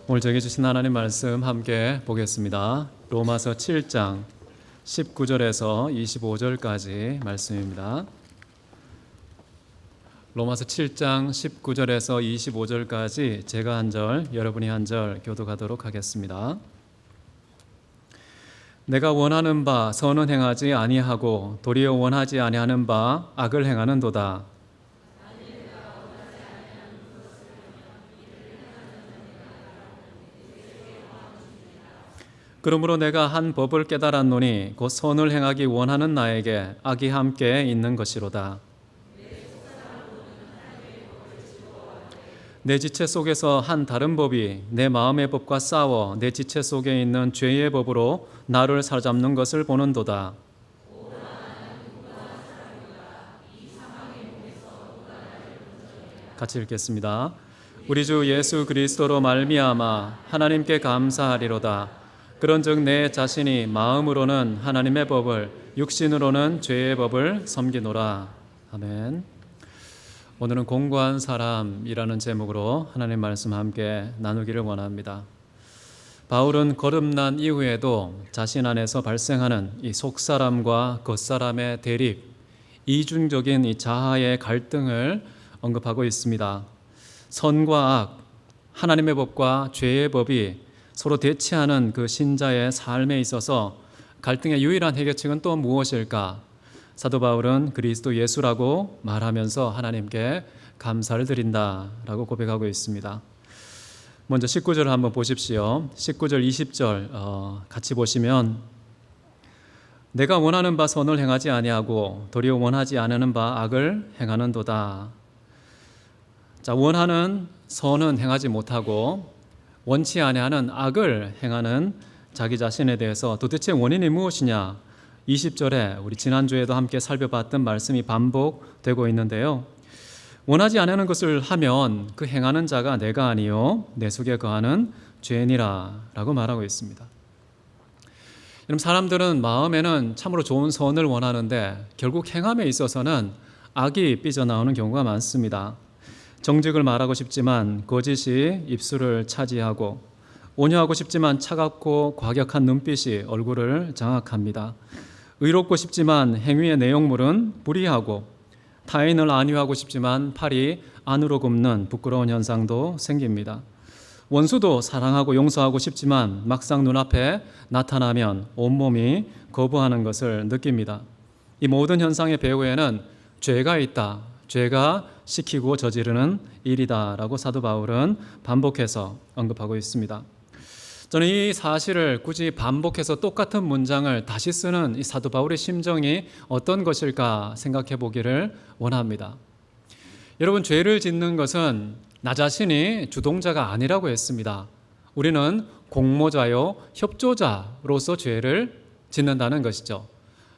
오늘 저에게 주신 하나님 말씀 함께 보겠습니다. 로마서 7장 19절에서 25절까지 말씀입니다. 로마서 7장 19절에서 25절까지 제가 한 절, 여러분이 한 절 교독하도록 하겠습니다. 내가 원하는 바 선은 행하지 아니하고 도리어 원하지 아니하는 바 악을 행하는도다. 그러므로 내가 한 법을 깨달았노니 곧 선을 행하기 원하는 나에게 악이 함께 있는 것이로다. 내 지체 속에서 한 다른 법이 내 마음의 법과 싸워 내 지체 속에 있는 죄의 법으로 나를 사로잡는 것을 보는도다. 같이 읽겠습니다. 우리 주 예수 그리스도로 말미암아 하나님께 감사하리로다. 그런즉 내 자신이 마음으로는 하나님의 법을, 육신으로는 죄의 법을 섬기노라. 아멘. 오늘은 공고한 사람이라는 제목으로 하나님 말씀 함께 나누기를 원합니다. 바울은 거듭난 이후에도 자신 안에서 발생하는 이 속사람과 겉사람의 대립, 이중적인 이 자아의 갈등을 언급하고 있습니다. 선과 악, 하나님의 법과 죄의 법이 서로 대치하는 그 신자의 삶에 있어서 갈등의 유일한 해결책은 또 무엇일까? 사도 바울은 그리스도 예수라고 말하면서 하나님께 감사를 드린다라고 고백하고 있습니다. 먼저 19절을 한번 보십시오. 19절 20절 같이 보시면 내가 원하는 바 선을 행하지 아니하고 도리어 원하지 않는 바 악을 행하는도다. 자, 원하는 선은 행하지 못하고 원치 아니하는 악을 행하는 자기 자신에 대해서 도대체 원인이 무엇이냐? 20절에 우리 지난주에도 함께 살펴봤던 말씀이 반복되고 있는데요. 원하지 않는 것을 하면 그 행하는 자가 내가 아니요 내 속에 거하는 죄니라 라고 말하고 있습니다. 여러분, 사람들은 마음에는 참으로 좋은 선을 원하는데 결국 행함에 있어서는 악이 삐져나오는 경우가 많습니다. 정직을 말하고 싶지만 거짓이 입술을 차지하고, 온유하고 싶지만 차갑고 과격한 눈빛이 얼굴을 장악합니다. 의롭고 싶지만 행위의 내용물은 불의하고, 타인을 안위하고 싶지만 팔이 안으로 굽는 부끄러운 현상도 생깁니다. 원수도 사랑하고 용서하고 싶지만 막상 눈앞에 나타나면 온몸이 거부하는 것을 느낍니다. 이 모든 현상의 배후에는 죄가 있다, 죄가 시키고 저지르는 일이다라고 사도 바울은 반복해서 언급하고 있습니다. 저는 이 사실을 굳이 반복해서 똑같은 문장을 다시 쓰는 이 사도 바울의 심정이 어떤 것일까 생각해 보기를 원합니다. 여러분, 죄를 짓는 것은 나 자신이 주동자가 아니라고 했습니다. 우리는 공모자요 협조자로서 죄를 짓는다는 것이죠.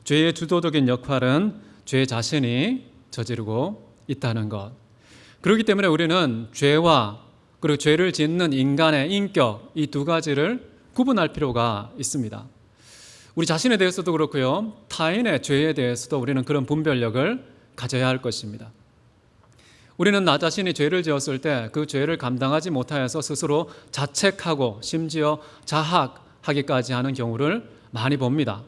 죄의 주도적인 역할은 죄 자신이 저지르고 있다는 것. 그렇기 때문에 우리는 죄와 그리고 죄를 짓는 인간의 인격, 이 두 가지를 구분할 필요가 있습니다. 우리 자신에 대해서도 그렇고요, 타인의 죄에 대해서도 우리는 그런 분별력을 가져야 할 것입니다. 우리는 나 자신이 죄를 지었을 때 그 죄를 감당하지 못하여서 스스로 자책하고 심지어 자학하기까지 하는 경우를 많이 봅니다.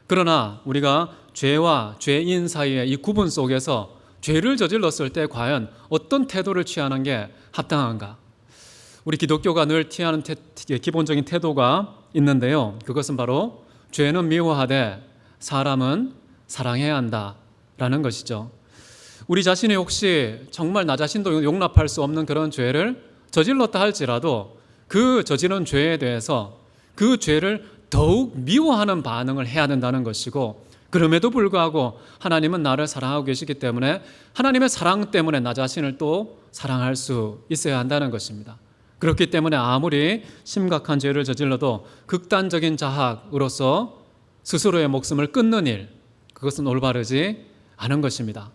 그러나 우리가 죄와 죄인 사이의 이 구분 속에서 죄를 저질렀을 때 과연 어떤 태도를 취하는 게 합당한가? 우리 기독교가 늘 취하는 기본적인 태도가 있는데요. 그것은 바로 죄는 미워하되 사람은 사랑해야 한다라는 것이죠. 우리 자신이 혹시 정말 나 자신도 용납할 수 없는 그런 죄를 저질렀다 할지라도 그 저지른 죄에 대해서 그 죄를 더욱 미워하는 반응을 해야 된다는 것이고, 그럼에도 불구하고 하나님은 나를 사랑하고 계시기 때문에 하나님의 사랑 때문에 나 자신을 또 사랑할 수 있어야 한다는 것입니다. 그렇기 때문에 아무리 심각한 죄를 저질러도 극단적인 자학으로서 스스로의 목숨을 끊는 일, 그것은 올바르지 않은 것입니다.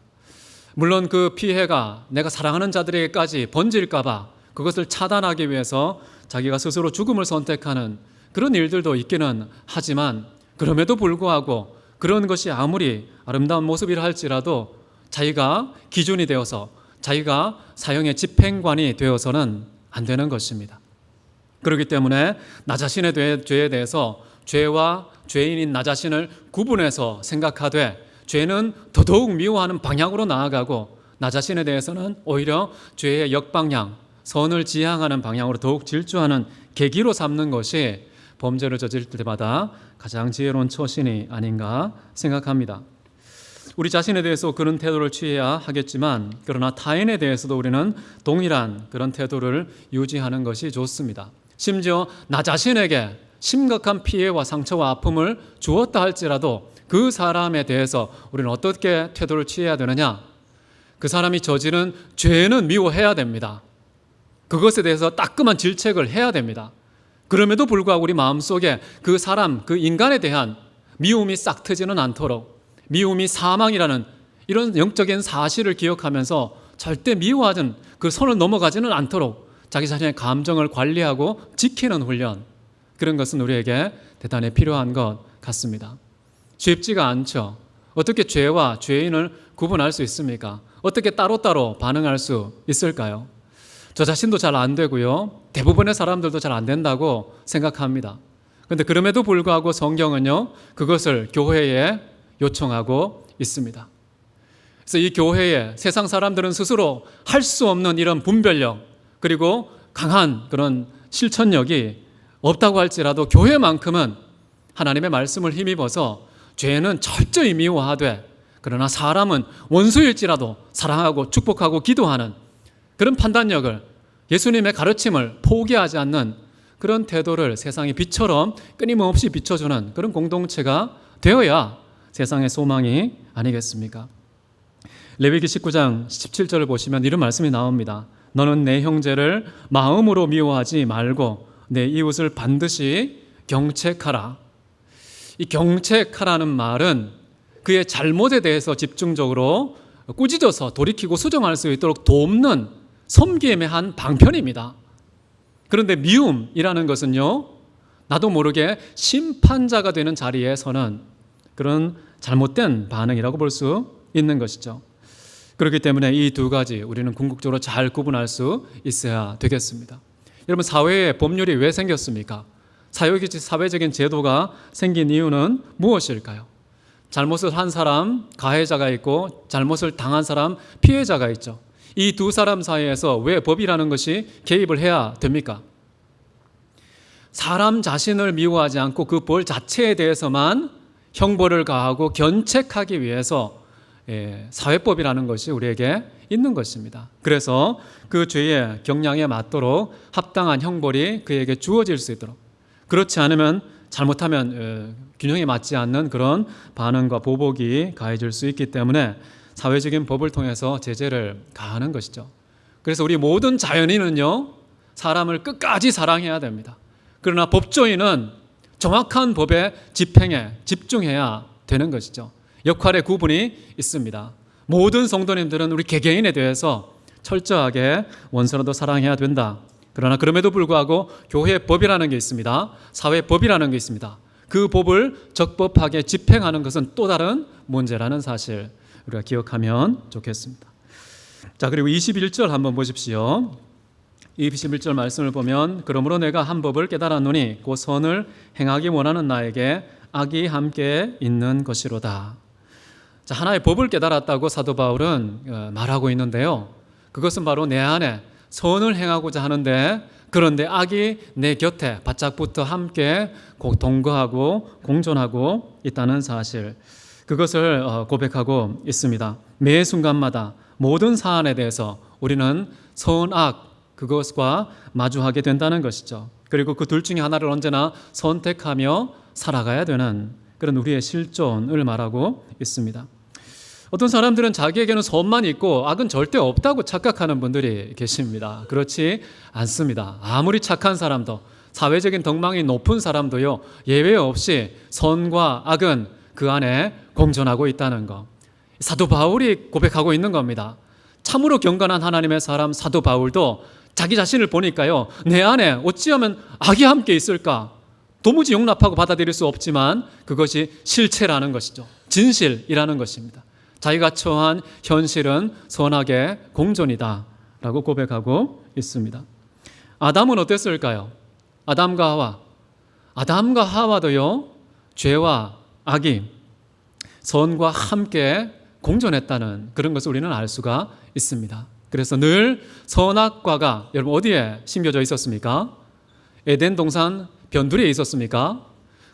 물론 그 피해가 내가 사랑하는 자들에게까지 번질까 봐 그것을 차단하기 위해서 자기가 스스로 죽음을 선택하는 그런 일들도 있기는 하지만, 그럼에도 불구하고 그런 것이 아무리 아름다운 모습이라 할지라도 자기가 기준이 되어서 자기가 사형의 집행관이 되어서는 안 되는 것입니다. 그렇기 때문에 나 자신의 죄에 대해서 죄와 죄인인 나 자신을 구분해서 생각하되 죄는 더더욱 미워하는 방향으로 나아가고 나 자신에 대해서는 오히려 죄의 역방향, 선을 지향하는 방향으로 더욱 질주하는 계기로 삼는 것이 범죄를 저질 때마다 가장 지혜로운 처신이 아닌가 생각합니다. 우리 자신에 대해서 그런 태도를 취해야 하겠지만 그러나 타인에 대해서도 우리는 동일한 그런 태도를 유지하는 것이 좋습니다. 심지어 나 자신에게 심각한 피해와 상처와 아픔을 주었다 할지라도 그 사람에 대해서 우리는 어떻게 태도를 취해야 되느냐? 그 사람이 저지른 죄는 미워해야 됩니다. 그것에 대해서 따끔한 질책을 해야 됩니다. 그럼에도 불구하고 우리 마음속에 그 사람, 그 인간에 대한 미움이 싹 트지는 않도록, 미움이 사망이라는 이런 영적인 사실을 기억하면서 절대 미워하는 그 선을 넘어가지는 않도록 자기 자신의 감정을 관리하고 지키는 훈련, 그런 것은 우리에게 대단히 필요한 것 같습니다. 쉽지가 않죠. 어떻게 죄와 죄인을 구분할 수 있습니까? 어떻게 따로따로 반응할 수 있을까요? 저 자신도 잘 안 되고요. 대부분의 사람들도 잘 안 된다고 생각합니다. 그런데 그럼에도 불구하고 성경은요, 그것을 교회에 요청하고 있습니다. 그래서 이 교회에 세상 사람들은 스스로 할 수 없는 이런 분별력, 그리고 강한 그런 실천력이 없다고 할지라도 교회만큼은 하나님의 말씀을 힘입어서 죄는 철저히 미워하되 그러나 사람은 원수일지라도 사랑하고 축복하고 기도하는 그런 판단력을, 예수님의 가르침을 포기하지 않는 그런 태도를 세상의 빛처럼 끊임없이 비춰주는 그런 공동체가 되어야 세상의 소망이 아니겠습니까? 레위기 19장 17절을 보시면 이런 말씀이 나옵니다. 너는 내 형제를 마음으로 미워하지 말고 내 이웃을 반드시 경책하라. 이 경책하라는 말은 그의 잘못에 대해서 집중적으로 꾸짖어서 돌이키고 수정할 수 있도록 돕는 섬김의 한 방편입니다. 그런데 미움이라는 것은요, 나도 모르게 심판자가 되는 자리에 서는 그런 잘못된 반응이라고 볼 수 있는 것이죠. 그렇기 때문에 이 두 가지 우리는 궁극적으로 잘 구분할 수 있어야 되겠습니다. 여러분, 사회에 법률이 왜 생겼습니까? 사회적인 제도가 생긴 이유는 무엇일까요? 잘못을 한 사람, 가해자가 있고 잘못을 당한 사람, 피해자가 있죠. 이 두 사람 사이에서 왜 법이라는 것이 개입을 해야 됩니까? 사람 자신을 미워하지 않고 그 벌 자체에 대해서만 형벌을 가하고 견책하기 위해서 사회법이라는 것이 우리에게 있는 것입니다. 그래서 그 죄의 경량에 맞도록 합당한 형벌이 그에게 주어질 수 있도록, 그렇지 않으면 잘못하면 균형에 맞지 않는 그런 반응과 보복이 가해질 수 있기 때문에 사회적인 법을 통해서 제재를 가하는 것이죠. 그래서 우리 모든 자연인은요, 사람을 끝까지 사랑해야 됩니다. 그러나 법조인은 정확한 법의 집행에 집중해야 되는 것이죠. 역할의 구분이 있습니다. 모든 성도님들은 우리 개개인에 대해서 철저하게 원수라도 사랑해야 된다. 그러나 그럼에도 불구하고 교회법이라는 게 있습니다. 사회법이라는 게 있습니다. 그 법을 적법하게 집행하는 것은 또 다른 문제라는 사실 우리가 기억하면 좋겠습니다. 자, 그리고 21절 한번 보십시오. 21절 말씀을 보면 그러므로 내가 한 법을 깨달았노니 곧 선을 행하기 원하는 나에게 악이 함께 있는 것이로다. 자, 하나의 법을 깨달았다고 사도 바울은 말하고 있는데요, 그것은 바로 내 안에 선을 행하고자 하는데 그런데 악이 내 곁에 바짝붙어 함께 동거하고 공존하고 있다는 사실, 그것을 고백하고 있습니다. 매 순간마다 모든 사안에 대해서 우리는 선악 그것과 마주하게 된다는 것이죠. 그리고 그 둘 중에 하나를 언제나 선택하며 살아가야 되는 그런 우리의 실존을 말하고 있습니다. 어떤 사람들은 자기에게는 선만 있고 악은 절대 없다고 착각하는 분들이 계십니다. 그렇지 않습니다. 아무리 착한 사람도, 사회적인 덕망이 높은 사람도요, 예외 없이 선과 악은 그 안에 공존하고 있다는 것. 사도 바울이 고백하고 있는 겁니다. 참으로 경건한 하나님의 사람 사도 바울도 자기 자신을 보니까요, 내 안에 어찌하면 악이 함께 있을까? 도무지 용납하고 받아들일 수 없지만 그것이 실체라는 것이죠. 진실이라는 것입니다. 자기가 처한 현실은 선악의 공존이다 라고 고백하고 있습니다. 아담은 어땠을까요? 아담과 하와도요, 죄와 악이 선과 함께 공존했다는 그런 것을 우리는 알 수가 있습니다. 그래서 늘 선악과가 여러분 어디에 심겨져 있었습니까? 에덴 동산 변두리에 있었습니까?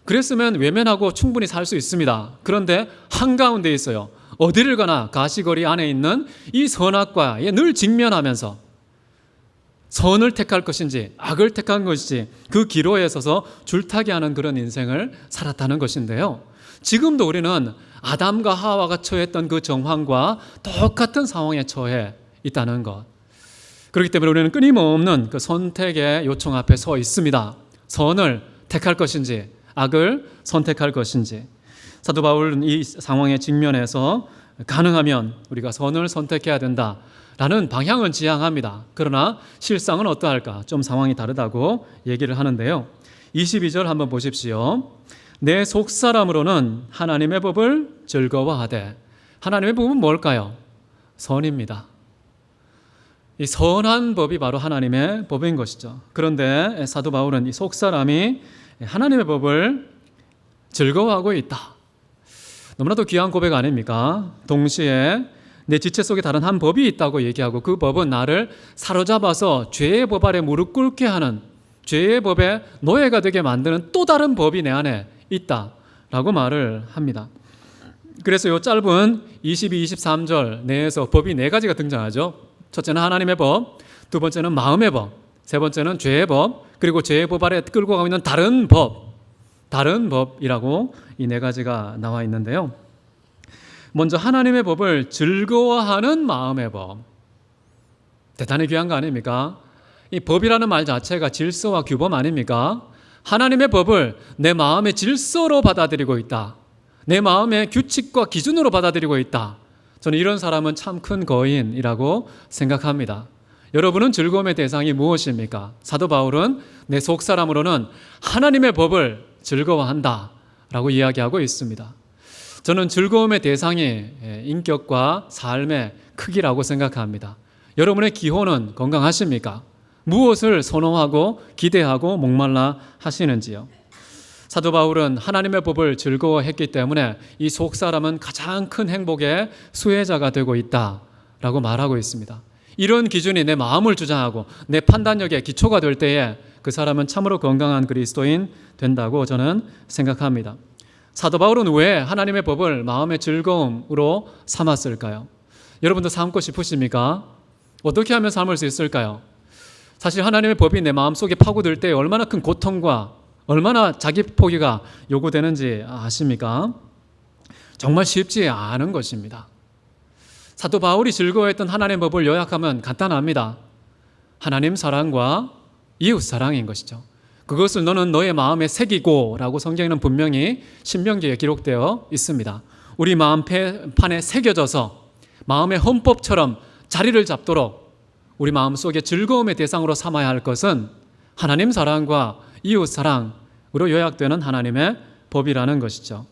그랬으면 외면하고 충분히 살 수 있습니다. 그런데 한가운데 있어요. 어디를 가나 가시거리 안에 있는 이 선악과에 늘 직면하면서 선을 택할 것인지 악을 택한 것인지 그 기로에 서서 줄타기 하는 그런 인생을 살았다는 것인데요. 지금도 우리는 아담과 하와가 처했던 그 정황과 똑같은 상황에 처해 있다는 것. 그렇기 때문에 우리는 끊임없는 그 선택의 요청 앞에 서 있습니다. 선을 택할 것인지 악을 선택할 것인지. 사도 바울은 이 상황에 직면해서 가능하면 우리가 선을 선택해야 된다라는 방향은 지향합니다. 그러나 실상은 어떠할까? 좀 상황이 다르다고 얘기를 하는데요. 22절 한번 보십시오. 내 속사람으로는 하나님의 법을 즐거워하되. 하나님의 법은 뭘까요? 선입니다. 이 선한 법이 바로 하나님의 법인 것이죠. 그런데 사도 바울은 이 속사람이 하나님의 법을 즐거워하고 있다. 너무나도 귀한 고백 아닙니까? 동시에 내 지체 속에 다른 한 법이 있다고 얘기하고 그 법은 나를 사로잡아서 죄의 법 아래 무릎 꿇게 하는, 죄의 법의 노예가 되게 만드는 또 다른 법이 내 안에 있다라고 말을 합니다. 그래서 이 짧은 22, 23절 내에서 법이 네 가지가 등장하죠. 첫째는 하나님의 법, 두 번째는 마음의 법, 세 번째는 죄의 법, 그리고 죄의 법 아래 끌고 가고 있는 다른 법이라고 이 네 가지가 나와 있는데요. 먼저 하나님의 법을 즐거워하는 마음의 법. 대단히 귀한 거 아닙니까? 이 법이라는 말 자체가 질서와 규범 아닙니까? 하나님의 법을 내 마음의 질서로 받아들이고 있다. 내 마음의 규칙과 기준으로 받아들이고 있다. 저는 이런 사람은 참 큰 거인이라고 생각합니다. 여러분은 즐거움의 대상이 무엇입니까? 사도 바울은 내 속사람으로는 하나님의 법을 즐거워한다 라고 이야기하고 있습니다. 저는 즐거움의 대상이 인격과 삶의 크기라고 생각합니다. 여러분의 기호는 건강하십니까? 무엇을 선호하고 기대하고 목말라 하시는지요? 사도 바울은 하나님의 법을 즐거워했기 때문에 이 속사람은 가장 큰 행복의 수혜자가 되고 있다라고 말하고 있습니다. 이런 기준이 내 마음을 주장하고 내 판단력의 기초가 될 때에 그 사람은 참으로 건강한 그리스도인 된다고 저는 생각합니다. 사도 바울은 왜 하나님의 법을 마음의 즐거움으로 삼았을까요? 여러분도 삼고 싶으십니까? 어떻게 하면 삼을 수 있을까요? 사실 하나님의 법이 내 마음속에 파고들 때 얼마나 큰 고통과 얼마나 자기 포기가 요구되는지 아십니까? 정말 쉽지 않은 것입니다. 사도 바울이 즐거워했던 하나님의 법을 요약하면 간단합니다. 하나님 사랑과 이웃 사랑인 것이죠. 그것을 너는 너의 마음에 새기고 라고 성경에는 분명히 신명기에 기록되어 있습니다. 우리 마음판에 새겨져서 마음의 헌법처럼 자리를 잡도록 우리 마음속에 즐거움의 대상으로 삼아야 할 것은 하나님 사랑과 이웃 사랑으로 요약되는 하나님의 법이라는 것이죠.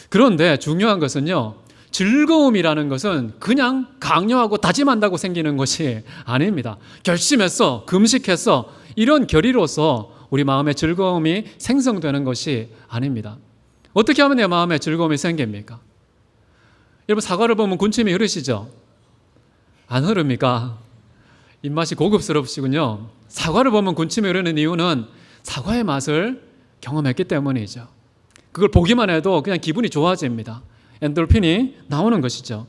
그런데 중요한 것은요, 즐거움이라는 것은 그냥 강요하고 다짐한다고 생기는 것이 아닙니다. 결심했어, 금식했어, 이런 결의로서 우리 마음에 즐거움이 생성되는 것이 아닙니다. 어떻게 하면 내 마음에 즐거움이 생깁니까? 여러분, 사과를 보면 군침이 흐르시죠? 안 흐릅니까? 입맛이 고급스럽시군요. 사과를 보면 군침이 흐르는 이유는 사과의 맛을 경험했기 때문이죠. 그걸 보기만 해도 그냥 기분이 좋아집니다. 엔돌핀이 나오는 것이죠.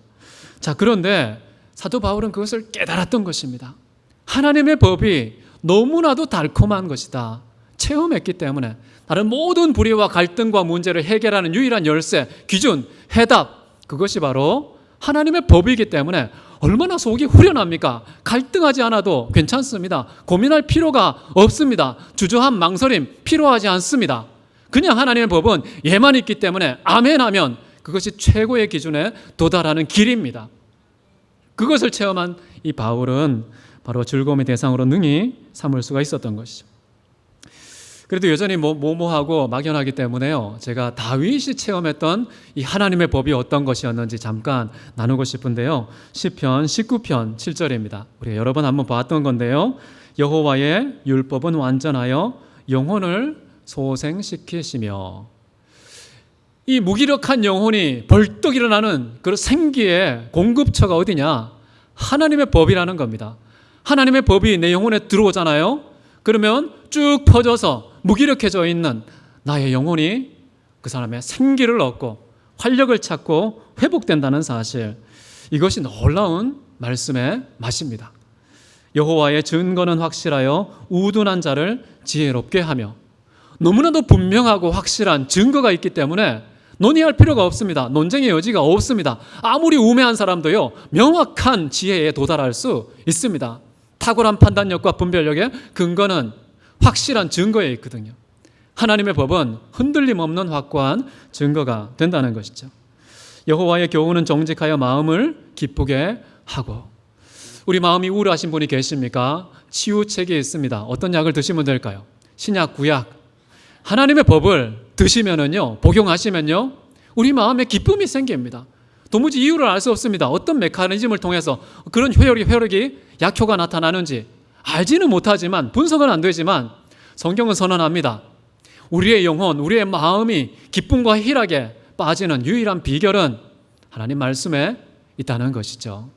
자, 그런데 사도 바울은 그것을 깨달았던 것입니다. 하나님의 법이 너무나도 달콤한 것이다. 체험했기 때문에 다른 모든 불의와 갈등과 문제를 해결하는 유일한 열쇠, 기준, 해답, 그것이 바로 하나님의 법이기 때문에 얼마나 속이 후련합니까? 갈등하지 않아도 괜찮습니다. 고민할 필요가 없습니다. 주저함, 망설임 필요하지 않습니다. 그냥 하나님의 법은 예만 있기 때문에 아멘 하면 그것이 최고의 기준에 도달하는 길입니다. 그것을 체험한 이 바울은 바로 즐거움의 대상으로 능히 삼을 수가 있었던 것이죠. 그래도 여전히 모모하고 막연하기 때문에요, 제가 다윗이 체험했던 이 하나님의 법이 어떤 것이었는지 잠깐 나누고 싶은데요. 시편 19편 7절입니다. 우리가 여러 번 한번 봤던 건데요. 여호와의 율법은 완전하여 영혼을 소생시키시며, 이 무기력한 영혼이 벌떡 일어나는 그 생기의 공급처가 어디냐? 하나님의 법이라는 겁니다. 하나님의 법이 내 영혼에 들어오잖아요. 그러면 쭉 퍼져서 무기력해져 있는 나의 영혼이 그 사람의 생기를 얻고 활력을 찾고 회복된다는 사실, 이것이 놀라운 말씀의 맛입니다. 여호와의 증거는 확실하여 우둔한 자를 지혜롭게 하며, 너무나도 분명하고 확실한 증거가 있기 때문에 논의할 필요가 없습니다. 논쟁의 여지가 없습니다. 아무리 우매한 사람도요, 명확한 지혜에 도달할 수 있습니다. 탁월한 판단력과 분별력의 근거는 확실한 증거에 있거든요. 하나님의 법은 흔들림 없는 확고한 증거가 된다는 것이죠. 여호와의 교훈은 정직하여 마음을 기쁘게 하고. 우리 마음이 우울하신 분이 계십니까? 치유책이 있습니다. 어떤 약을 드시면 될까요? 신약, 구약. 하나님의 법을 드시면은요, 복용하시면요, 우리 마음에 기쁨이 생깁니다. 도무지 이유를 알 수 없습니다. 어떤 메커니즘을 통해서 그런 효력이 약효가 나타나는지 알지는 못하지만, 분석은 안 되지만 성경은 선언합니다. 우리의 영혼, 우리의 마음이 기쁨과 희락에 빠지는 유일한 비결은 하나님 말씀에 있다는 것이죠.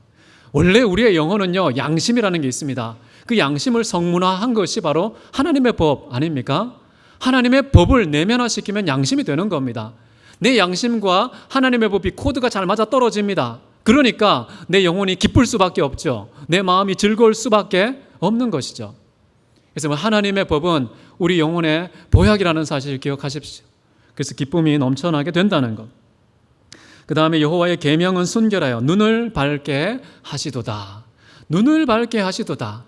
원래 우리의 영혼은요, 양심이라는 게 있습니다. 그 양심을 성문화한 것이 바로 하나님의 법 아닙니까? 하나님의 법을 내면화시키면 양심이 되는 겁니다. 내 양심과 하나님의 법이 코드가 잘 맞아 떨어집니다. 그러니까 내 영혼이 기쁠 수밖에 없죠. 내 마음이 즐거울 수밖에 없는 것이죠. 그래서 하나님의 법은 우리 영혼의 보약이라는 사실을 기억하십시오. 그래서 기쁨이 넘쳐나게 된다는 것. 그 다음에 여호와의 계명은 순결하여 눈을 밝게 하시도다. 눈을 밝게 하시도다.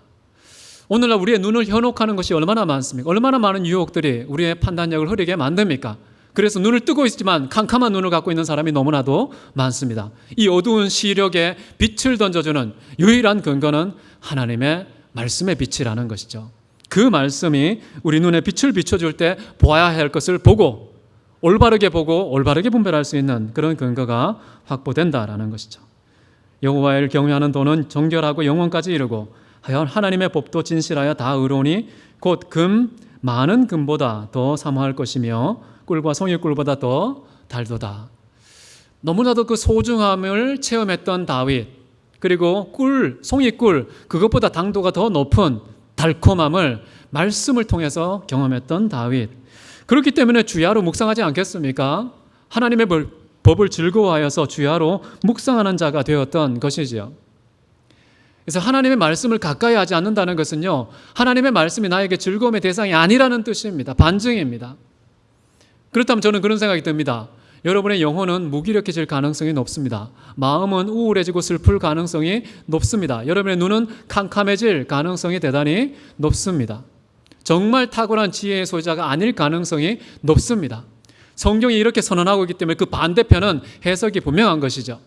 오늘날 우리의 눈을 현혹하는 것이 얼마나 많습니까? 얼마나 많은 유혹들이 우리의 판단력을 흐리게 만듭니까? 그래서 눈을 뜨고 있지만 캄캄한 눈을 갖고 있는 사람이 너무나도 많습니다. 이 어두운 시력에 빛을 던져주는 유일한 근거는 하나님의 말씀의 빛이라는 것이죠. 그 말씀이 우리 눈에 빛을 비춰줄 때 보아야 할 것을 보고 올바르게 분별할 수 있는 그런 근거가 확보된다라는 것이죠. 여호와를 경외하는 도는 정결하고 영원까지 이르고 하나님의 법도 진실하여 다 의로우니 곧 많은 금보다 더 사모할 것이며 꿀과 송이꿀보다 더 달도다. 너무나도 그 소중함을 체험했던 다윗, 그리고 송이꿀, 그것보다 당도가 더 높은 달콤함을 말씀을 통해서 경험했던 다윗. 그렇기 때문에 주야로 묵상하지 않겠습니까? 하나님의 법을 즐거워하여서 주야로 묵상하는 자가 되었던 것이지요. 그래서 하나님의 말씀을 가까이 하지 않는다는 것은요, 하나님의 말씀이 나에게 즐거움의 대상이 아니라는 뜻입니다. 반증입니다. 그렇다면 저는 그런 생각이 듭니다. 여러분의 영혼은 무기력해질 가능성이 높습니다. 마음은 우울해지고 슬플 가능성이 높습니다. 여러분의 눈은 캄캄해질 가능성이 대단히 높습니다. 정말 탁월한 지혜의 소유자가 아닐 가능성이 높습니다. 성경이 이렇게 선언하고 있기 때문에 그 반대편은 해석이 분명한 것이죠.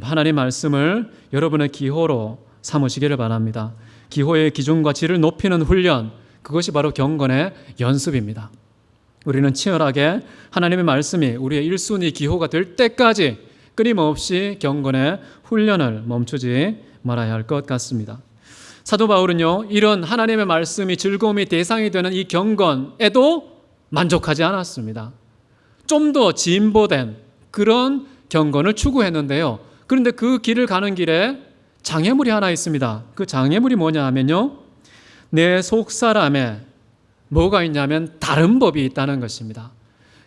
하나님 말씀을 여러분의 기호로 삼으시기를 바랍니다. 기호의 기준과 질을 높이는 훈련, 그것이 바로 경건의 연습입니다. 우리는 치열하게 하나님의 말씀이 우리의 1순위 기호가 될 때까지 끊임없이 경건의 훈련을 멈추지 말아야 할 것 같습니다. 사도 바울은요, 이런 하나님의 말씀이 즐거움의 대상이 되는 이 경건에도 만족하지 않았습니다. 좀 더 진보된 그런 경건을 추구했는데요. 그런데 그 길을 가는 길에 장애물이 하나 있습니다. 그 장애물이 뭐냐 하면요, 내 속사람에 뭐가 있냐면 다른 법이 있다는 것입니다.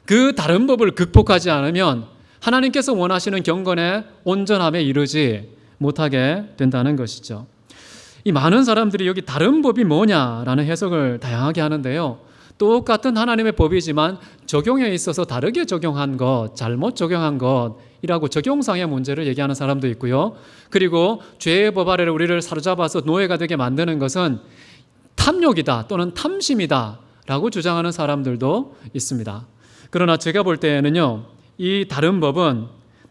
그 다른 법을 극복하지 않으면 하나님께서 원하시는 경건의 온전함에 이르지 못하게 된다는 것이죠. 이 많은 사람들이 여기 다른 법이 뭐냐라는 해석을 다양하게 하는데요. 똑같은 하나님의 법이지만 적용에 있어서 다르게 적용한 것, 잘못 적용한 것이라고 적용상의 문제를 얘기하는 사람도 있고요. 그리고 죄의 법 아래로 우리를 사로잡아서 노예가 되게 만드는 것은 탐욕이다 또는 탐심이다 라고 주장하는 사람들도 있습니다. 그러나 제가 볼 때에는요, 이 다른 법은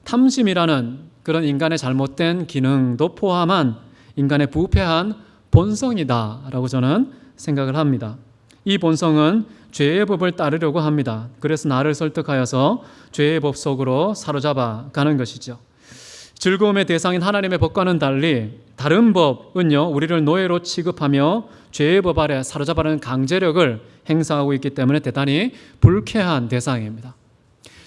탐심이라는 그런 인간의 잘못된 기능도 포함한 인간의 부패한 본성이다 라고 저는 생각을 합니다. 이 본성은 죄의 법을 따르려고 합니다. 그래서 나를 설득하여서 죄의 법 속으로 사로잡아 가는 것이죠. 즐거움의 대상인 하나님의 법과는 달리 다른 법은요, 우리를 노예로 취급하며 죄의 법 아래 사로잡아는 강제력을 행사하고 있기 때문에 대단히 불쾌한 대상입니다.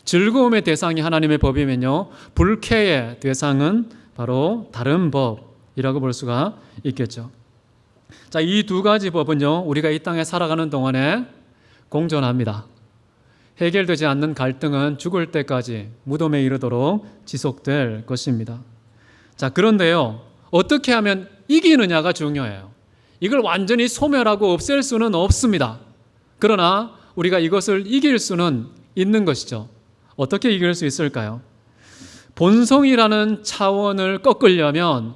즐거움의 대상이 하나님의 법이면요, 불쾌의 대상은 바로 다른 법이라고 볼 수가 있겠죠. 자, 이 두 가지 법은요, 우리가 이 땅에 살아가는 동안에 공존합니다. 해결되지 않는 갈등은 죽을 때까지 무덤에 이르도록 지속될 것입니다. 자, 그런데요, 어떻게 하면 이기느냐가 중요해요. 이걸 완전히 소멸하고 없앨 수는 없습니다. 그러나 우리가 이것을 이길 수는 있는 것이죠. 어떻게 이길 수 있을까요? 본성이라는 차원을 꺾으려면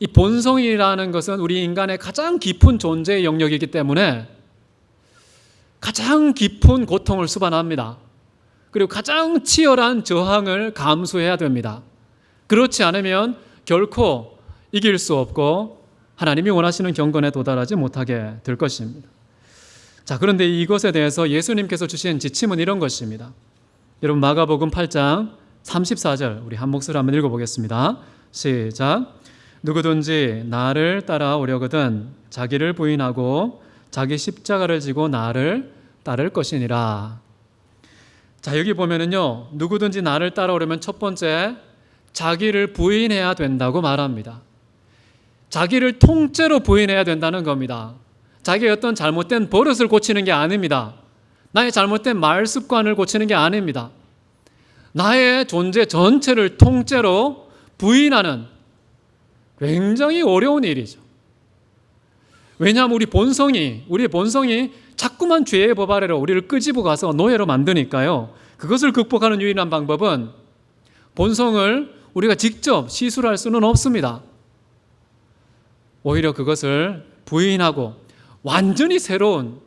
이 본성이라는 것은 우리 인간의 가장 깊은 존재의 영역이기 때문에 가장 깊은 고통을 수반합니다. 그리고 가장 치열한 저항을 감수해야 됩니다. 그렇지 않으면 결코 이길 수 없고 하나님이 원하시는 경건에 도달하지 못하게 될 것입니다. 자, 그런데 이것에 대해서 예수님께서 주신 지침은 이런 것입니다. 여러분, 마가복음 8장 34절 우리 한 목소리 한번 읽어보겠습니다. 시작. 누구든지 나를 따라오려거든 자기를 부인하고 자기 십자가를 지고 나를 따를 것이니라. 자, 여기 보면은요, 누구든지 나를 따라오려면 첫 번째 자기를 부인해야 된다고 말합니다. 자기를 통째로 부인해야 된다는 겁니다. 자기의 어떤 잘못된 버릇을 고치는 게 아닙니다. 나의 잘못된 말 습관을 고치는 게 아닙니다. 나의 존재 전체를 통째로 부인하는 굉장히 어려운 일이죠. 왜냐하면 우리의 본성이 자꾸만 죄의 법 아래로 우리를 끄집어 가서 노예로 만드니까요. 그것을 극복하는 유일한 방법은 본성을 우리가 직접 시술할 수는 없습니다. 오히려 그것을 부인하고 완전히 새로운,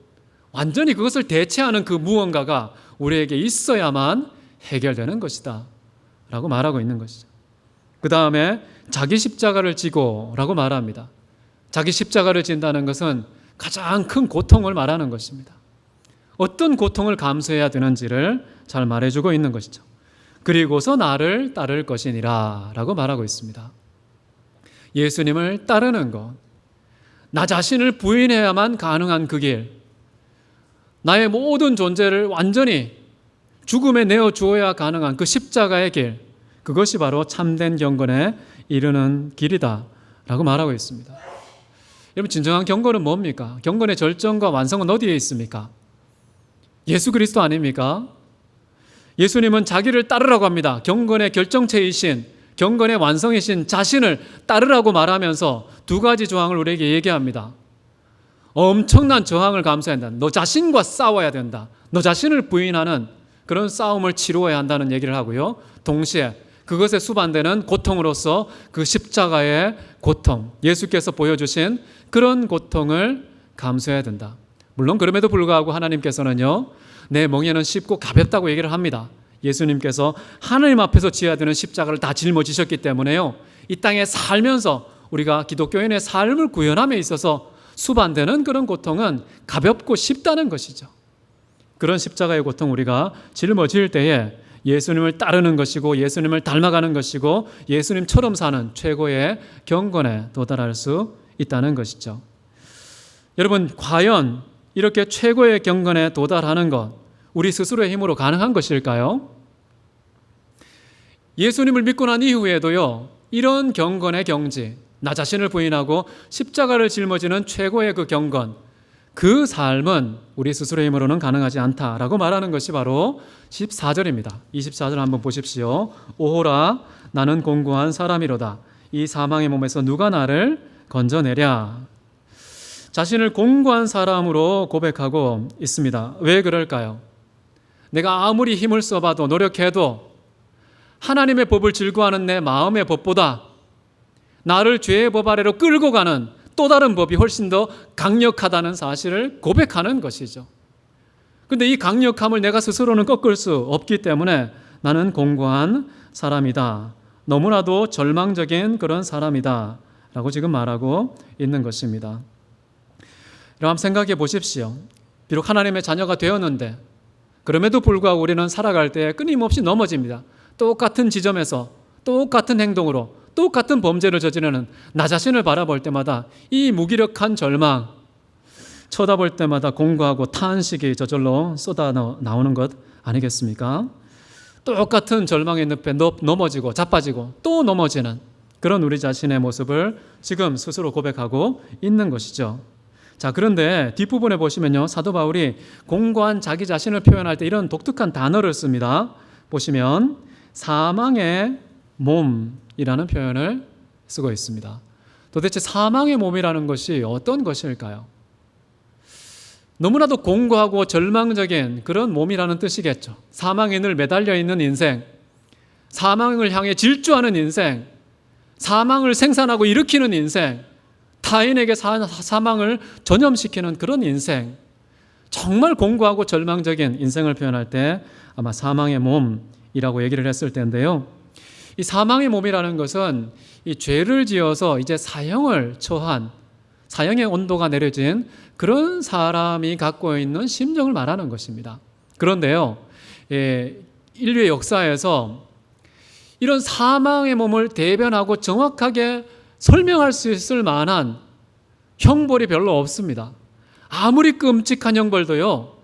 완전히 그것을 대체하는 그 무언가가 우리에게 있어야만 해결되는 것이다 라고 말하고 있는 것이죠. 그 다음에 자기 십자가를 지고 라고 말합니다. 자기 십자가를 진다는 것은 가장 큰 고통을 말하는 것입니다. 어떤 고통을 감수해야 되는지를 잘 말해주고 있는 것이죠. 그리고서 나를 따를 것이니라 라고 말하고 있습니다. 예수님을 따르는 것, 나 자신을 부인해야만 가능한 그 길, 나의 모든 존재를 완전히 죽음에 내어주어야 가능한 그 십자가의 길, 그것이 바로 참된 경건에 이르는 길이다 라고 말하고 있습니다. 여러분, 진정한 경건은 뭡니까? 경건의 절정과 완성은 어디에 있습니까? 예수 그리스도 아닙니까? 예수님은 자기를 따르라고 합니다. 경건의 결정체이신, 경건의 완성이신 자신을 따르라고 말하면서 두 가지 조항을 우리에게 얘기합니다. 엄청난 저항을 감수해야 한다. 너 자신과 싸워야 된다. 너 자신을 부인하는 그런 싸움을 치루어야 한다는 얘기를 하고요. 동시에 그것에 수반되는 고통으로서 그 십자가의 고통, 예수께서 보여주신 그런 고통을 감수해야 된다. 물론 그럼에도 불구하고 하나님께서는요, 내 멍에는 쉽고 가볍다고 얘기를 합니다. 예수님께서 하나님 앞에서 지어야 되는 십자가를 다 짊어지셨기 때문에요, 이 땅에 살면서 우리가 기독교인의 삶을 구현함에 있어서 수반되는 그런 고통은 가볍고 쉽다는 것이죠. 그런 십자가의 고통 우리가 짊어질 때에 예수님을 따르는 것이고 예수님을 닮아가는 것이고 예수님처럼 사는 최고의 경건에 도달할 수 있다는 것이죠. 여러분, 과연 이렇게 최고의 경건에 도달하는 것, 우리 스스로의 힘으로 가능한 것일까요? 예수님을 믿고 난 이후에도요, 이런 경건의 경지, 나 자신을 부인하고 십자가를 짊어지는 최고의 그 경건, 그 삶은 우리 스스로의 힘으로는 가능하지 않다라고 말하는 것이 바로 14절입니다. 24절 한번 보십시오. 오호라, 나는 공고한 사람이로다. 이 사망의 몸에서 누가 나를 건져내랴. 자신을 공고한 사람으로 고백하고 있습니다. 왜 그럴까요? 내가 아무리 힘을 써봐도 노력해도 하나님의 법을 즐거워하는 내 마음의 법보다 나를 죄의 법 아래로 끌고 가는 또 다른 법이 훨씬 더 강력하다는 사실을 고백하는 것이죠. 그런데 이 강력함을 내가 스스로는 꺾을 수 없기 때문에 나는 공고한 사람이다. 너무나도 절망적인 그런 사람이다 라고 지금 말하고 있는 것입니다. 여러분, 한번 생각해 보십시오. 비록 하나님의 자녀가 되었는데 그럼에도 불구하고 우리는 살아갈 때 끊임없이 넘어집니다. 똑같은 지점에서 똑같은 행동으로 똑같은 범죄를 저지르는 나 자신을 바라볼 때마다 이 무기력한 절망, 쳐다볼 때마다 공고하고 탄식이 저절로 쏟아 나오는 것 아니겠습니까? 똑같은 절망의 늪에 넘어지고 자빠지고 또 넘어지는 그런 우리 자신의 모습을 지금 스스로 고백하고 있는 것이죠. 자, 그런데 뒷부분에 보시면요, 사도 바울이 공고한 자기 자신을 표현할 때 이런 독특한 단어를 씁니다. 보시면 사망의 몸이라는 표현을 쓰고 있습니다. 도대체 사망의 몸이라는 것이 어떤 것일까요? 너무나도 공고하고 절망적인 그런 몸이라는 뜻이겠죠. 사망에 늘 매달려 있는 인생, 사망을 향해 질주하는 인생, 사망을 생산하고 일으키는 인생, 타인에게 사망을 전염시키는 그런 인생, 정말 공고하고 절망적인 인생을 표현할 때 아마 사망의 몸이라고 얘기를 했을 텐데요. 이 사망의 몸이라는 것은 이 죄를 지어서 이제 사형을 처한, 사형의 온도가 내려진 그런 사람이 갖고 있는 심정을 말하는 것입니다. 그런데요, 인류의 역사에서 이런 사망의 몸을 대변하고 정확하게 설명할 수 있을 만한 형벌이 별로 없습니다. 아무리 끔찍한 형벌도요,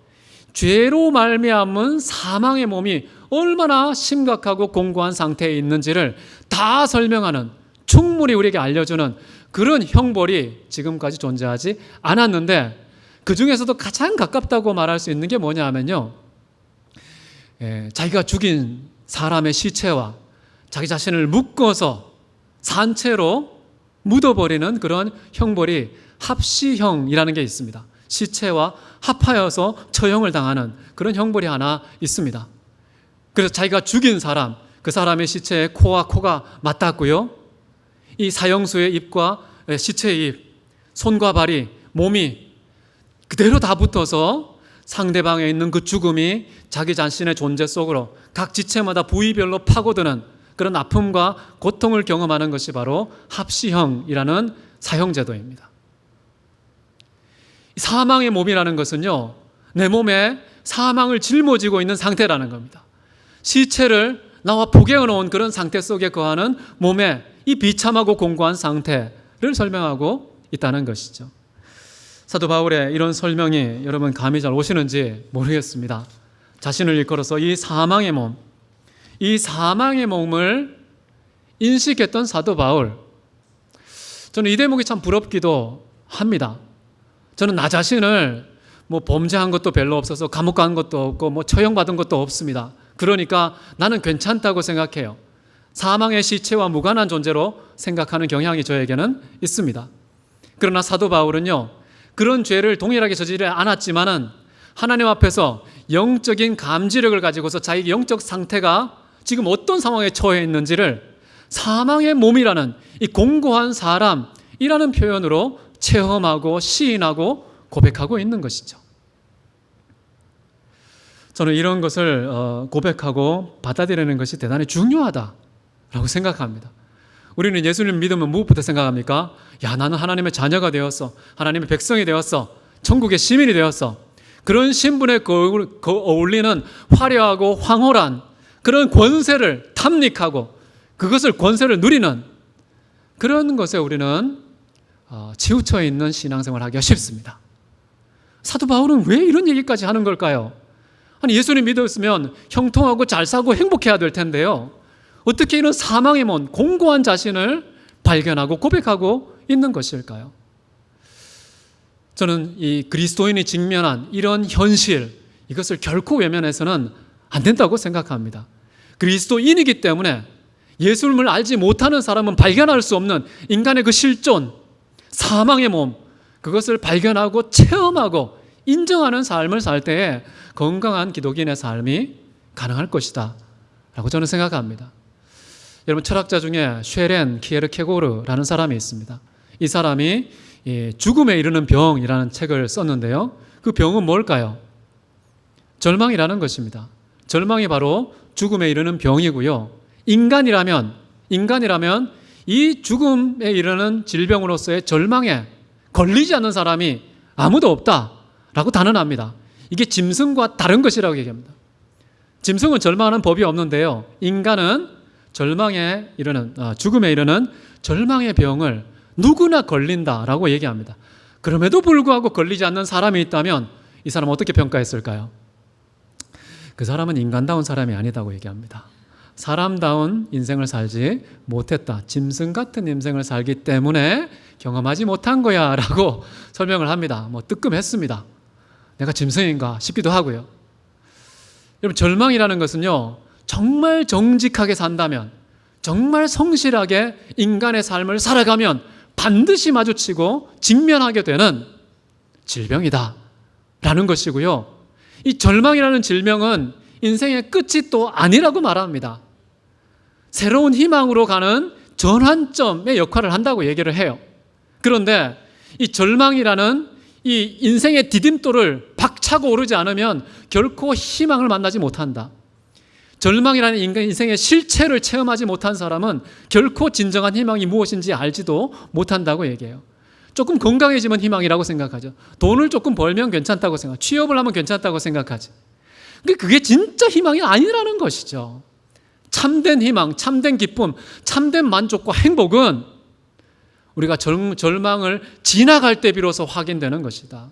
죄로 말미암은 사망의 몸이 얼마나 심각하고 공고한 상태에 있는지를 다 설명하는, 충분히 우리에게 알려주는 그런 형벌이 지금까지 존재하지 않았는데, 그 중에서도 가장 가깝다고 말할 수 있는 게 뭐냐 하면요, 자기가 죽인 사람의 시체와 자기 자신을 묶어서 산채로 묻어버리는 그런 형벌이 합시형이라는 게 있습니다. 시체와 합하여서 처형을 당하는 그런 형벌이 하나 있습니다. 그래서 자기가 죽인 사람, 그 사람의 시체에 코와 코가 맞닿고요, 이 사형수의 입과 시체의 입, 손과 발이, 몸이 그대로 다 붙어서 상대방에 있는 그 죽음이 자기 자신의 존재 속으로 각 지체마다 부위별로 파고드는 그런 아픔과 고통을 경험하는 것이 바로 합시형이라는 사형제도입니다. 사망의 몸이라는 것은요, 내 몸에 사망을 짊어지고 있는 상태라는 겁니다. 시체를 나와 포개어 놓은 그런 상태 속에 거하는 몸의 이 비참하고 공고한 상태를 설명하고 있다는 것이죠. 사도 바울의 이런 설명이 여러분 감이 잘 오시는지 모르겠습니다. 자신을 일컬어서 이 사망의 몸, 이 사망의 몸을 인식했던 사도 바울, 저는 이 대목이 참 부럽기도 합니다. 저는 나 자신을 범죄한 것도 별로 없어서 감옥 간 것도 없고 처형받은 것도 없습니다. 그러니까 나는 괜찮다고 생각해요. 사망의 시체와 무관한 존재로 생각하는 경향이 저에게는 있습니다. 그러나 사도 바울은요, 그런 죄를 동일하게 저지르지 않았지만은 하나님 앞에서 영적인 감지력을 가지고서 자기 영적 상태가 지금 어떤 상황에 처해 있는지를 사망의 몸이라는 이 공고한 사람이라는 표현으로 체험하고 시인하고 고백하고 있는 것이죠. 저는 이런 것을 고백하고 받아들이는 것이 대단히 중요하다라고 생각합니다. 우리는 예수님 믿으면 무엇부터 생각합니까? 야, 나는 하나님의 자녀가 되었어. 하나님의 백성이 되었어. 천국의 시민이 되었어. 그런 신분에 어울리는 화려하고 황홀한 그런 권세를 탐닉하고 그것을 권세를 누리는 그런 것에 우리는 치우쳐 있는 신앙생활을 하기가 쉽습니다. 사도 바울은 왜 이런 얘기까지 하는 걸까요? 아니, 예수님 믿었으면 형통하고 잘 사고 행복해야 될 텐데요, 어떻게 이런 사망의 몸, 공고한 자신을 발견하고 고백하고 있는 것일까요? 저는 이 그리스도인이 직면한 이런 현실, 이것을 결코 외면해서는 안 된다고 생각합니다. 그리스도인이기 때문에 예수님을 알지 못하는 사람은 발견할 수 없는 인간의 그 실존, 사망의 몸, 그것을 발견하고 체험하고 인정하는 삶을 살 때에 건강한 기독인의 삶이 가능할 것이다 라고 저는 생각합니다. 여러분, 철학자 중에 쉐렌 키에르케고르라는 사람이 있습니다. 이 사람이 죽음에 이르는 병이라는 책을 썼는데요, 그 병은 뭘까요? 절망이라는 것입니다. 절망이 바로 죽음에 이르는 병이고요, 인간이라면 이 죽음에 이르는 질병으로서의 절망에 걸리지 않는 사람이 아무도 없다라고 단언합니다. 이게 짐승과 다른 것이라고 얘기합니다. 짐승은 절망하는 법이 없는데요, 인간은 절망에 이르는 죽음에 이르는 절망의 병을 누구나 걸린다라고 얘기합니다. 그럼에도 불구하고 걸리지 않는 사람이 있다면 이 사람은 어떻게 평가했을까요? 그 사람은 인간다운 사람이 아니다고 얘기합니다. 사람다운 인생을 살지 못했다. 짐승 같은 인생을 살기 때문에 경험하지 못한 거야 라고 설명을 합니다. 뭐 뜨끔했습니다. 내가 짐승인가 싶기도 하고요. 여러분, 절망이라는 것은요, 정말 정직하게 산다면, 정말 성실하게 인간의 삶을 살아가면 반드시 마주치고 직면하게 되는 질병이다 라는 것이고요. 이 절망이라는 질병은 인생의 끝이 또 아니라고 말합니다. 새로운 희망으로 가는 전환점의 역할을 한다고 얘기를 해요. 그런데 이 절망이라는 이 인생의 디딤돌을 박차고 오르지 않으면 결코 희망을 만나지 못한다. 절망이라는 인생의 실체를 체험하지 못한 사람은 결코 진정한 희망이 무엇인지 알지도 못한다고 얘기해요. 조금 건강해지면 희망이라고 생각하죠. 돈을 조금 벌면 괜찮다고 생각하죠. 취업을 하면 괜찮다고 생각하죠. 그게 진짜 희망이 아니라는 것이죠. 참된 희망, 참된 기쁨, 참된 만족과 행복은 우리가 절망을 지나갈 때 비로소 확인되는 것이다.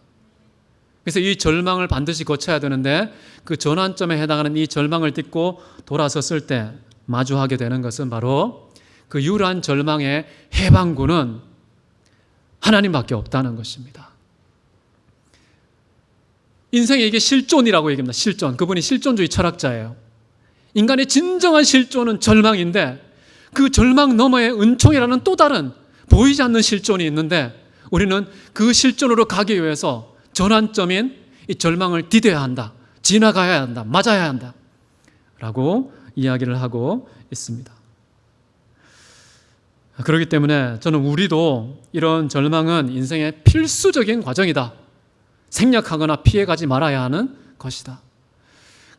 그래서 이 절망을 반드시 거쳐야 되는데 그 전환점에 해당하는 이 절망을 딛고 돌아섰을 때 마주하게 되는 것은 바로 그 유일한 절망의 해방구는 하나님밖에 없다는 것입니다. 인생에 이게 실존이라고 얘기합니다. 실존. 그분이 실존주의 철학자예요. 인간의 진정한 실존은 절망인데 그 절망 너머에 은총이라는 또 다른 보이지 않는 실존이 있는데 우리는 그 실존으로 가기 위해서 전환점인 이 절망을 디뎌야 한다. 지나가야 한다. 맞아야 한다. 라고 이야기를 하고 있습니다. 그렇기 때문에 저는 우리도 이런 절망은 인생의 필수적인 과정이다. 생략하거나 피해가지 말아야 하는 것이다.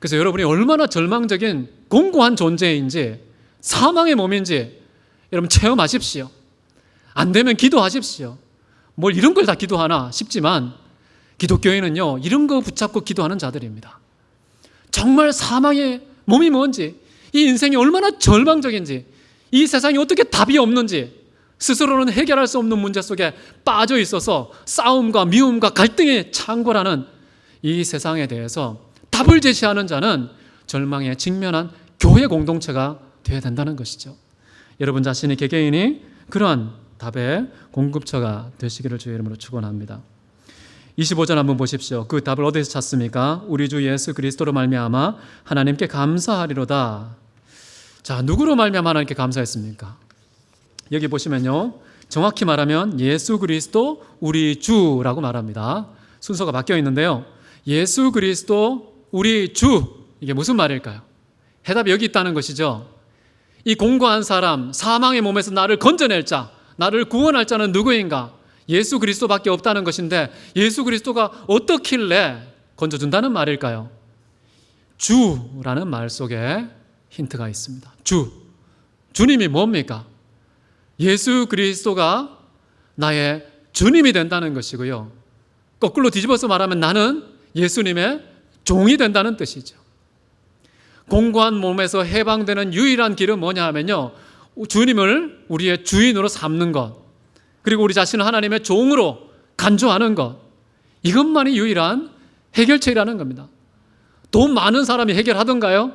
그래서 여러분이 얼마나 절망적인 공고한 존재인지 사망의 몸인지 여러분 체험하십시오. 안 되면 기도하십시오. 뭘 이런 걸 다 기도하나 싶지만 기독교인은요, 이런 거 붙잡고 기도하는 자들입니다. 정말 사망의 몸이 뭔지, 이 인생이 얼마나 절망적인지, 이 세상이 어떻게 답이 없는지, 스스로는 해결할 수 없는 문제 속에 빠져 있어서 싸움과 미움과 갈등에 창궐하는 이 세상에 대해서 답을 제시하는 자는 절망에 직면한 교회 공동체가 되어야 된다는 것이죠. 여러분 자신이 개개인이 그러한 답의 공급처가 되시기를 주의 이름으로 축원합니다. 25절 한번 보십시오. 그 답을 어디서 찾습니까? 우리 주 예수 그리스도로 말미암아 하나님께 감사하리로다. 자, 누구로 말미암아 하나님께 감사했습니까? 여기 보시면요, 정확히 말하면 예수 그리스도 우리 주라고 말합니다. 순서가 바뀌어 있는데요, 예수 그리스도 우리 주, 이게 무슨 말일까요? 해답이 여기 있다는 것이죠. 이 공고한 사람, 사망의 몸에서 나를 건져낼 자, 나를 구원할 자는 누구인가? 예수 그리스도밖에 없다는 것인데 예수 그리스도가 어떻길래 건져준다는 말일까요? 주라는 말 속에 힌트가 있습니다. 주님이 뭡니까? 예수 그리스도가 나의 주님이 된다는 것이고요, 거꾸로 뒤집어서 말하면 나는 예수님의 종이 된다는 뜻이죠. 공고한 몸에서 해방되는 유일한 길은 뭐냐 하면요, 주님을 우리의 주인으로 삼는 것, 그리고 우리 자신을 하나님의 종으로 간주하는 것, 이것만이 유일한 해결책이라는 겁니다. 돈 많은 사람이 해결하던가요?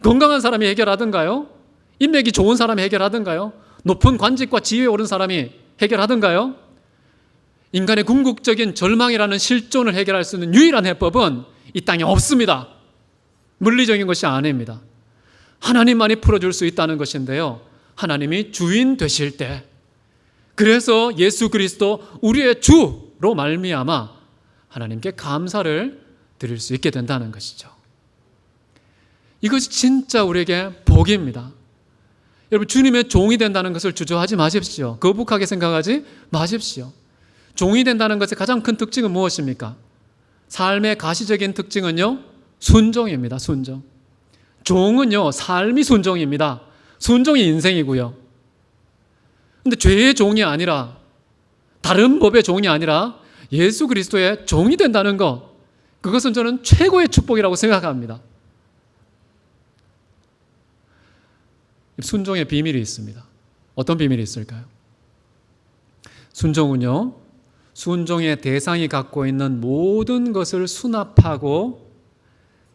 건강한 사람이 해결하던가요? 인맥이 좋은 사람이 해결하던가요? 높은 관직과 지위에 오른 사람이 해결하던가요? 인간의 궁극적인 절망이라는 실존을 해결할 수 있는 유일한 해법은 이 땅에 없습니다. 물리적인 것이 아닙니다. 하나님만이 풀어줄 수 있다는 것인데요, 하나님이 주인 되실 때, 그래서 예수 그리스도 우리의 주로 말미암아 하나님께 감사를 드릴 수 있게 된다는 것이죠. 이것이 진짜 우리에게 복입니다. 여러분, 주님의 종이 된다는 것을 주저하지 마십시오. 거북하게 생각하지 마십시오. 종이 된다는 것의 가장 큰 특징은 무엇입니까? 삶의 가시적인 특징은요, 순종입니다. 순종. 종은요, 삶이 순종입니다. 순종이 인생이고요. 근데 죄의 종이 아니라, 다른 법의 종이 아니라 예수 그리스도의 종이 된다는 것, 그것은 저는 최고의 축복이라고 생각합니다. 순종의 비밀이 있습니다. 어떤 비밀이 있을까요? 순종은요, 순종의 대상이 갖고 있는 모든 것을 수납하고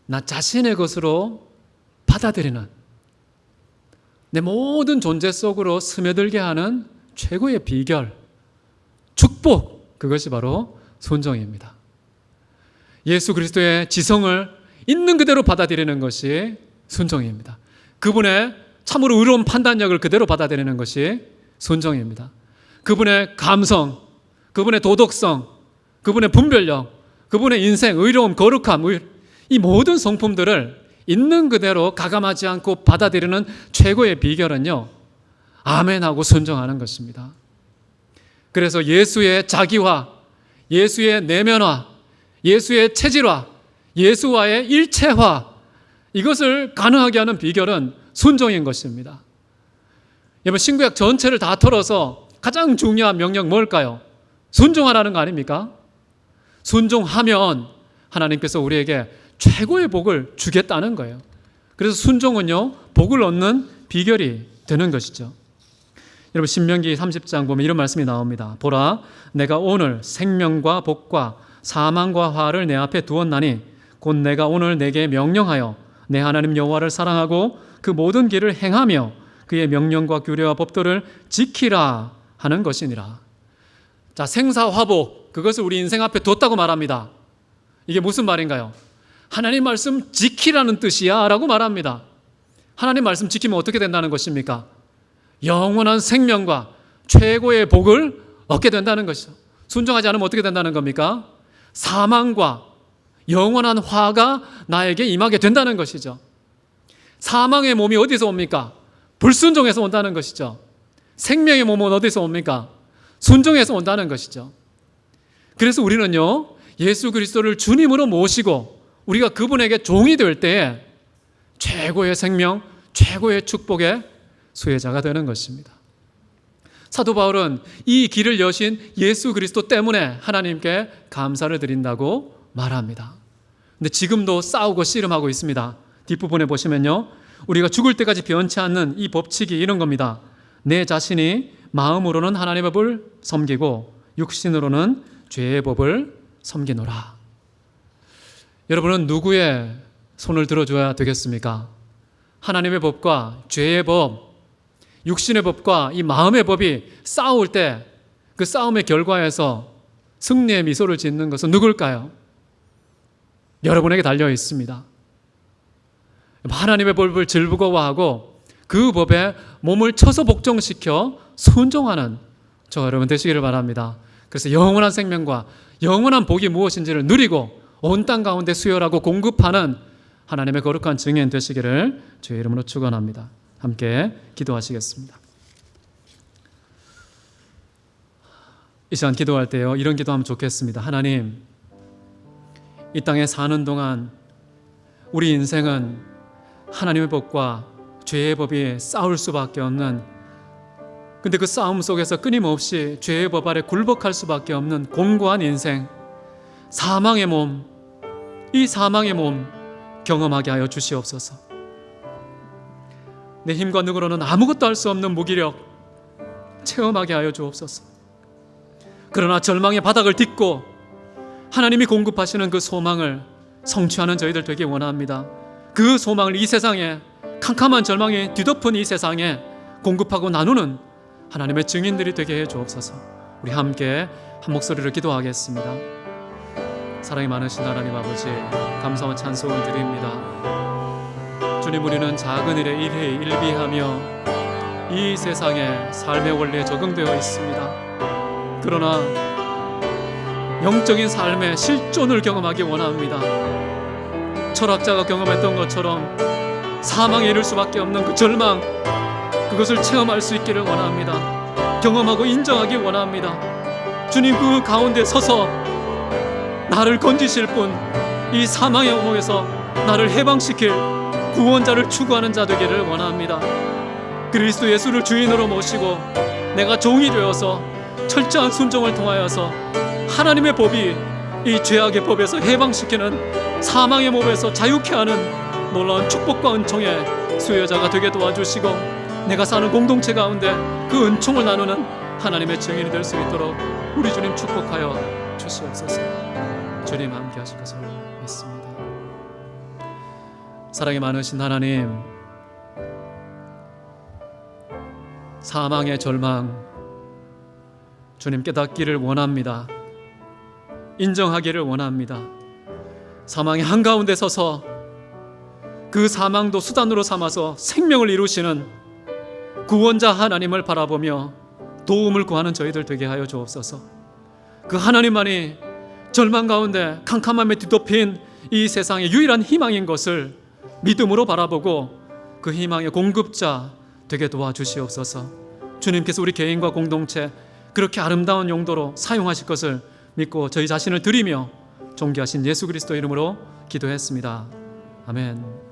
나 자신의 것으로 받아들이는, 내 모든 존재 속으로 스며들게 하는 최고의 비결, 축복, 그것이 바로 순종입니다. 예수 그리스도의 지성을 있는 그대로 받아들이는 것이 순종입니다. 그분의 참으로 의로운 판단력을 그대로 받아들이는 것이 순종입니다. 그분의 감성, 그분의 도덕성, 그분의 분별력, 그분의 인생, 의로움, 거룩함, 이 모든 성품들을 있는 그대로 가감하지 않고 받아들이는 최고의 비결은요, 아멘하고 순종하는 것입니다. 그래서 예수의 자기화, 예수의 내면화, 예수의 체질화, 예수와의 일체화, 이것을 가능하게 하는 비결은 순종인 것입니다. 여러분, 신구약 전체를 다 털어서 가장 중요한 명령 뭘까요? 순종하라는 거 아닙니까? 순종하면 하나님께서 우리에게 최고의 복을 주겠다는 거예요. 그래서 순종은요, 복을 얻는 비결이 되는 것이죠. 여러분, 신명기 30장 보면 이런 말씀이 나옵니다. 보라, 내가 오늘 생명과 복과 사망과 화를 내 앞에 두었나니 곧 내가 오늘 내게 명령하여 내 하나님 여호와를 사랑하고 그 모든 길을 행하며 그의 명령과 규례와 법도를 지키라 하는 것이니라. 자, 생사화복, 그것을 우리 인생 앞에 뒀다고 말합니다. 이게 무슨 말인가요? 하나님 말씀 지키라는 뜻이야 라고 말합니다. 하나님 말씀 지키면 어떻게 된다는 것입니까? 영원한 생명과 최고의 복을 얻게 된다는 것이죠. 순종하지 않으면 어떻게 된다는 겁니까? 사망과 영원한 화가 나에게 임하게 된다는 것이죠. 사망의 몸이 어디서 옵니까? 불순종에서 온다는 것이죠. 생명의 몸은 어디서 옵니까? 순종에서 온다는 것이죠. 그래서 우리는요, 예수 그리스도를 주님으로 모시고 우리가 그분에게 종이 될 때에 최고의 생명, 최고의 축복의 수혜자가 되는 것입니다. 사도 바울은 이 길을 여신 예수 그리스도 때문에 하나님께 감사를 드린다고 말합니다. 근데 지금도 싸우고 씨름하고 있습니다. 뒷부분에 보시면요, 우리가 죽을 때까지 변치 않는 이 법칙이 이런 겁니다. 내 자신이 마음으로는 하나님의 법을 섬기고 육신으로는 죄의 법을 섬기노라. 여러분은 누구의 손을 들어줘야 되겠습니까? 하나님의 법과 죄의 법, 육신의 법과 이 마음의 법이 싸울 때 그 싸움의 결과에서 승리의 미소를 짓는 것은 누굴까요? 여러분에게 달려 있습니다. 하나님의 법을 즐거워하고 그 법에 몸을 쳐서 복종시켜 순종하는 저와 여러분 되시기를 바랍니다. 그래서 영원한 생명과 영원한 복이 무엇인지를 누리고 온 땅 가운데 수혈하고 공급하는 하나님의 거룩한 증인 되시기를 주의 이름으로 축원합니다. 함께 기도하시겠습니다. 이 시간 기도할 때요, 이런 기도하면 좋겠습니다. 하나님, 이 땅에 사는 동안 우리 인생은 하나님의 법과 죄의 법이 싸울 수밖에 없는, 근데 그 싸움 속에서 끊임없이 죄의 법 아래 굴복할 수밖에 없는 공고한 인생, 사망의 몸, 이 사망의 몸 경험하게 하여 주시옵소서. 내 힘과 능으로는 아무것도 할 수 없는 무기력 체험하게 하여 주옵소서. 그러나 절망의 바닥을 딛고 하나님이 공급하시는 그 소망을 성취하는 저희들 되기 원합니다. 그 소망을 이 세상에, 캄캄한 절망에 뒤덮은 이 세상에 공급하고 나누는 하나님의 증인들이 되게 해 주옵소서. 우리 함께 한 목소리로 기도하겠습니다. 사랑이 많으신 하나님 아버지, 감사와 찬송을 드립니다. 주님, 우리는 작은 일에 일비하며 이 세상의 삶의 원리에 적응되어 있습니다. 그러나 영적인 삶의 실존을 경험하기 원합니다. 철학자가 경험했던 것처럼 사망에 이를 수밖에 없는 그 절망, 그것을 체험할 수 있기를 원합니다. 경험하고 인정하기 원합니다. 주님, 그 가운데 서서 나를 건지실 분, 이 사망의 오목에서 나를 해방시킬 구원자를 추구하는 자 되기를 원합니다. 그리스도 예수를 주인으로 모시고 내가 종이 되어서 철저한 순종을 통하여서 하나님의 법이 이 죄악의 법에서 해방시키는, 사망의 몸에서 자유케 하는 놀라운 축복과 은총의 수혜자가 되게 도와주시고 내가 사는 공동체 가운데 그 은총을 나누는 하나님의 증인이 될 수 있도록 우리 주님 축복하여 주시옵소서. 주님 함께 하실 것을 믿습니다. 사랑이 많으신 하나님, 사망의 절망 주님 깨닫기를 원합니다. 인정하기를 원합니다. 사망의 한가운데 서서 그 사망도 수단으로 삼아서 생명을 이루시는 구원자 하나님을 바라보며 도움을 구하는 저희들 되게 하여 주옵소서. 그 하나님만이 절망 가운데 캄캄함에 뒤덮인 이 세상의 유일한 희망인 것을 믿음으로 바라보고 그 희망의 공급자 되게 도와주시옵소서. 주님께서 우리 개인과 공동체 그렇게 아름다운 용도로 사용하실 것을 믿고 저희 자신을 드리며 존귀하신 예수 그리스도 이름으로 기도했습니다. 아멘.